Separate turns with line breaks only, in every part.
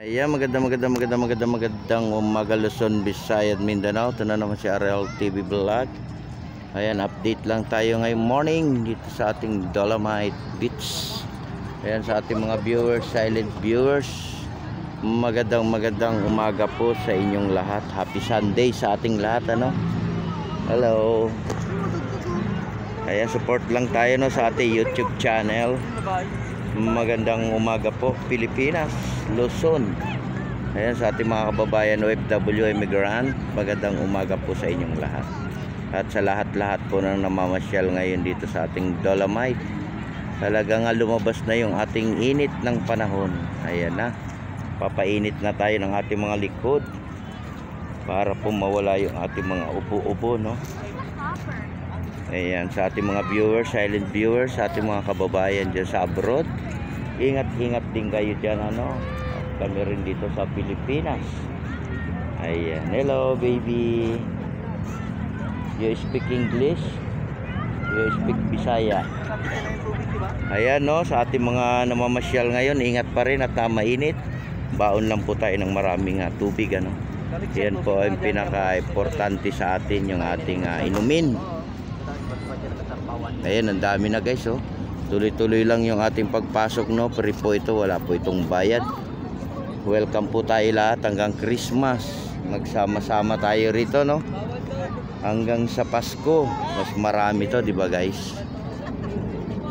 Ayan, magandang umaga Luzon, Visayas, Mindanao. Ito na naman si RL TV Vlog. Ayan, update lang tayo ngayong morning dito sa ating Dolomite Beach. Ayan, sa ating mga viewers, silent viewers, magandang umaga po sa inyong lahat. Happy Sunday sa ating lahat, ano? Hello. Ayan, support lang tayo, no, sa ating YouTube channel. Magandang umaga po Pilipinas, Luzon. Ayan, sa ating mga kababayan OFW immigrant, magandang umaga po sa inyong lahat. At sa lahat-lahat po na namamasyal ngayon dito sa ating Dolomite. Talagang lumabas na yung ating init ng panahon. Ayan na, papainit na tayo ng ating mga likod para po mawala yung ating mga upo-upo, no? Ayan, sa ating mga viewers, silent viewers, sa ating mga kababayan dyan sa abroad, ingat-ingat din kayo dyan, ano? At kami rin dito sa Pilipinas. Ayan, hello baby. You speak English? You speak Bisaya? Ayan, no, sa ating mga namamasyal ngayon, ingat pa rin at mainit. Baon lang po tayo ng maraming tubig, ano? Yan po ang pinaka-importante sa atin, yung ating inumin. Ayan, ang dami na guys, oh. Tuloy-tuloy lang yung ating pagpasok, no. Free po ito, wala po itong bayad. Welcome po tayo lahat hanggang Christmas. Magsama-sama tayo rito, no. Hanggang sa Pasko. Mas marami to, di ba guys?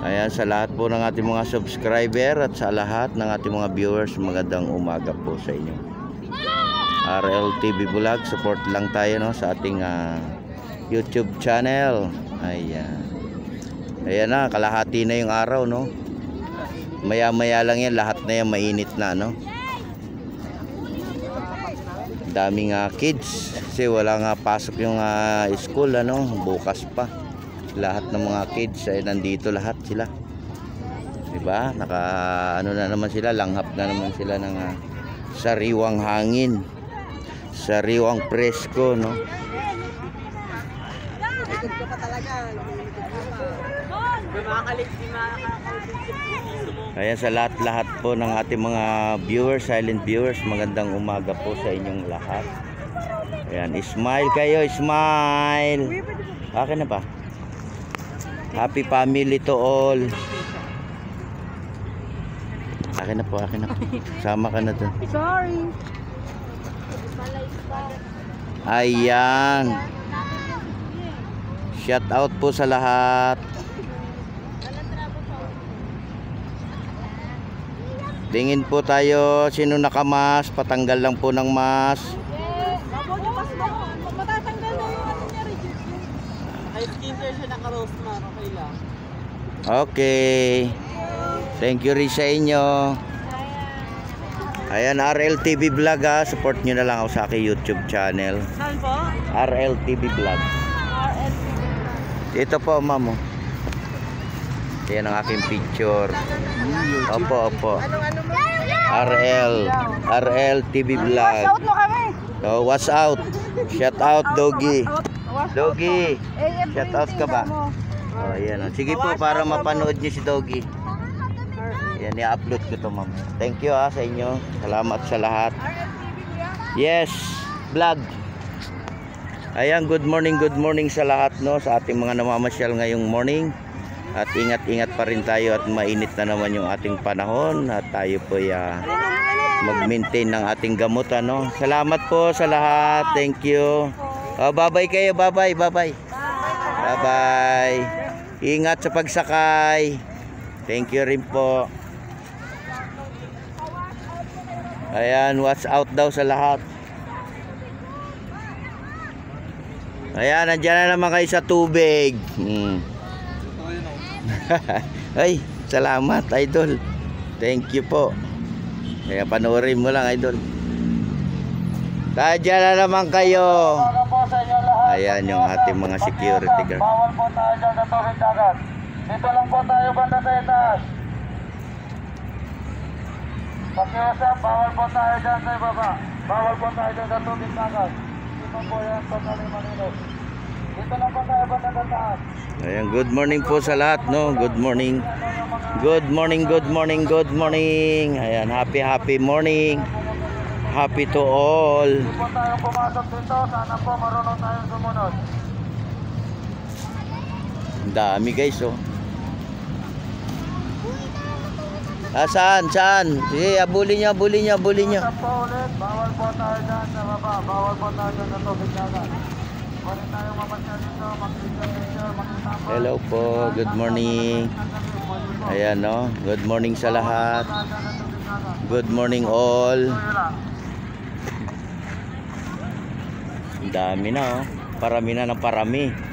Ayan, sa lahat po ng ating mga subscriber at sa lahat ng ating mga viewers, magandang umaga po sa inyo. RL TV Vlog, support lang tayo, no, sa ating YouTube channel. Ayan. Ayan na, kalahati na yung araw, no. Maya-maya lang yan, lahat na yan mainit na, no. Daming kids kasi wala nga pasok yung school, ano, bukas pa. Lahat ng mga kids ay nandito lahat sila. Diba? Naka ano na naman sila, langhap na naman sila ng sariwang hangin. Sariwang presko, no. Ayan, sa lahat-lahat po ng ating mga viewers, silent viewers, magandang umaga po sa inyong lahat. Ayan, smile kayo, smile. Akin na ba? Happy family to all. Akin na po, akin na po. Sama ka na dun.
Sorry.
Ayan. Shout out po sa lahat. Tingin po tayo, sino nakamas, patanggal lang po ng mas.
Matatanggal na yung ano niya, Regis. Ay, skincare siya, naka-rose na, okay lang.
Okay. Thank you rin sa inyo. Ayan, RL TV Vlog, support nyo na lang ako sa aking YouTube channel.
Saan po?
RL TV Vlog.
RL TV Vlog.
Ito po, ma'am. Yan ang aking picture. Opo, opo. RL TV Vlog.
Shout mo kami.
Oh, what's out? Shout out, Doggy. Doggy. Shout out ka ba? Oh, yan. Sige po, para mapanood niyo si Doggy. Yan, i-upload ko to, ma'am. Thank you sa inyo. Salamat sa lahat. Yes, vlog. Ayan, good morning sa lahat, no, sa ating mga namamasyal ngayong morning. At ingat-ingat pa rin tayo at mainit na naman yung ating panahon at tayo po mag-maintain ng ating gamot, ano. Salamat po sa lahat. Thank you. Oh, bye-bye kayo. Bye-bye. Bye-bye. Bye-bye. Ingat sa pagsakay. Thank you rin po. Ayan, watch out daw sa lahat. Ayan, nandiyan na naman kayo sa tubig. Ay, salamat, idol. Thank you po. Kaya panoorin mo lang, idol. Nandiyan na naman kayo. Ayan yung ating mga security guard.
Bawal po tayo dyan sa tubig dagat. Dito lang po tayo banda sa itaas. Pakiusap, bawal po tayo dyan sa ibaba. Bawal po tayo dyan sa tubig dagat. Dito po yan, totally malinis. Dito lang po tayo banda sa taas.
Ayan, good morning po sa lahat, no. Good morning. Good morning. Ayan, happy morning. Happy to all.
Hindi po tayo pumasok dito. Sana po marunong tayong sumunod.
Ang dami guys oh. Saan? Sige, abulin nyo.
Stop po ulit. Bawal po tayo dyan sa baba. Bawal po tayo dyan sa tubig dagat. Balik tayo mamasyal dito. Mag-picture, mag-isama.
Hello po, good morning. Ayan no, good morning sa lahat. Good morning all. Ang dami na oh. Parami na ng parami.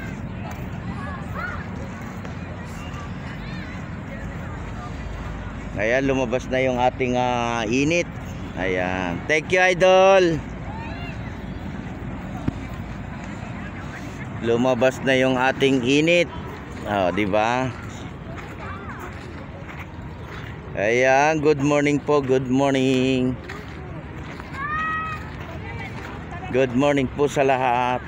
Ayan, lumabas na yung ating init. Ayan. Thank you, idol. Lumabas na yung ating init. Oh, di ba? Ayan, good morning po, good morning. Good morning po sa lahat.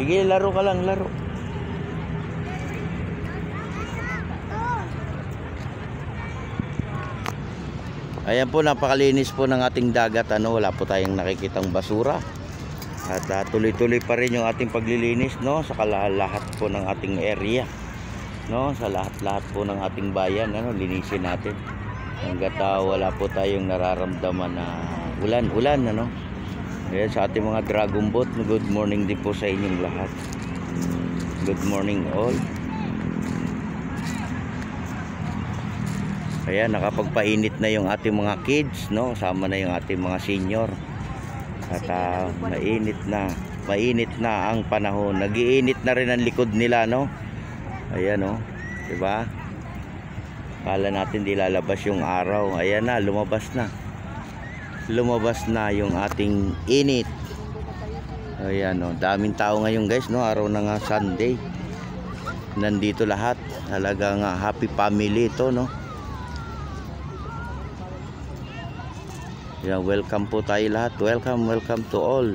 Sige, laro ka lang, laro. Ayan po, napakalinis po ng ating dagat. Wala po tayong nakikitang basura. At tuloy-tuloy pa rin yung ating paglilinis, no, sa lahat po ng ating area, no, sa lahat-lahat po ng ating bayan, linisin natin. Hangga't wala po tayong nararamdaman na ulan, Ayan, sa ating mga dragon boat, good morning din po sa inyong lahat. Good morning all. Ayan, nakapagpainit na yung ating mga kids, no? Sama na yung ating mga senior. At mainit na ang panahon. Nagiinit na rin ang likod nila, no? Ayan, oh. Diba? Kala natin di lalabas yung araw. Ayan na, lumabas na yung ating init. Ayan, oh. Daming tao ngayon guys, no? Araw na nga Sunday. Nandito lahat. Talagang happy family ito, no? Yeah, welcome po tayo lahat. Welcome to all.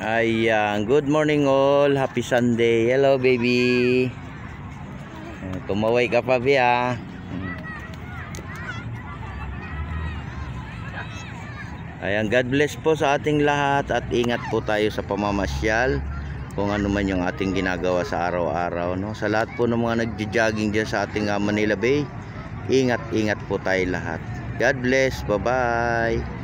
Ayan, good morning all. Happy Sunday. Hello baby. Kumaway ka pa Bia. Ayan, God bless po sa ating lahat at ingat po tayo sa pamamasyal kung ano man yung ating ginagawa sa araw-araw, no? Sa lahat po ng mga nagja-jogging dyan sa ating Manila Bay, ingat po tayo lahat. God bless, bye-bye.